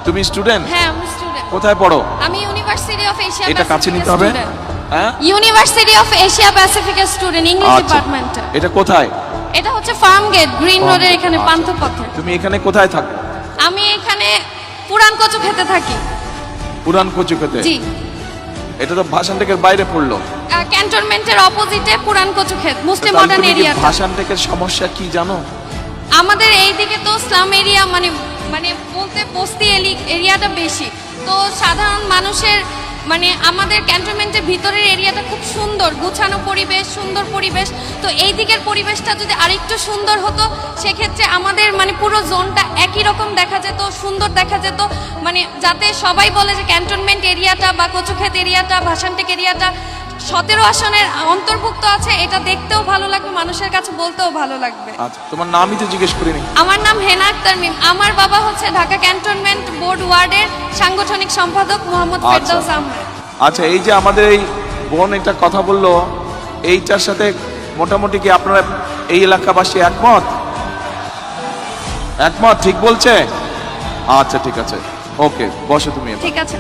তুমি স্টুডেন্ট? হ্যাঁ আমি স্টুডেন্ট। কোথায় পড়ো? আমি ইউনিভার্সিটি অফ এশিয়া এটা কাছে নিতে হবে। হ্যাঁ, ইউনিভার্সিটি অফ এশিয়া প্যাসিফিকের স্টুডেন্ট, ইংলিশ আচ্ছা। ডিপার্টমেন্টে। এটা কোথায়? এটা হচ্ছে ফার্ম গেট, গ্রিন রোডের এখানে আচ্ছা। পান্থপথে। তুমি এখানে কোথায় থাকো? আমি এখানে পুরান কচু খেতে থাকি। পুরান কচুক্ষেতে? জি। এটা তো ভাষানটেকের বাইরে পড়লো। ক্যান্টনমেন্টের অপোজিটে পুরান কচু ক্ষেত, মুসলিম তাহলে মডার্ন তুমি কি এরিয়াটা। ভাষানটেকের সমস্যা কি জানো? আমাদের এইদিকে তো স্লাম এরিয়া, মানে মানে বলতে বস্তি এরিয়াটা বেশি। তো সাধারণ মানুষের মানে আমাদের ক্যান্টনমেন্টের ভিতরের এরিয়াটা খুব সুন্দর, গুছানো পরিবেশ, সুন্দর পরিবেশ। তো এই দিকের পরিবেশটা যদি আরেকটু সুন্দর হতো, সেক্ষেত্রে আমাদের মানে পুরো জোনটা একই রকম দেখা যেত, সুন্দর দেখা যেত। মানে যাতে সবাই বলে যে ক্যান্টনমেন্ট এরিয়াটা বা কচুক্ষেত এরিয়াটা, ভাষানটেক এরিয়াটা 17 আসনের অন্তর্ভুক্ত আছে, এটা দেখতেও ভালো লাগবে, মানুষের কাছে বলতেও ভালো লাগবে। আচ্ছা, তোমার নামই তো জিজ্ঞেস করিনি। আমার নাম হেনা আক্তার মিম। আমার বাবা হচ্ছে ঢাকা ক্যান্টনমেন্ট বোর্ড ওয়ার্ডের সাংগঠনিক সম্পাদক মোহাম্মদ ফেরদৌস আহমেদ। আচ্ছা, এই যে আমাদের এই বোন একটা কথা বললো, এইটার সাথে মোটামুটি কি আপনারা এই এলাকাবাসী একমত? একমত, ঠিক বলছে? আচ্ছা ঠিক আছে, ওকে, বসো তুমি এবার। ঠিক আছে।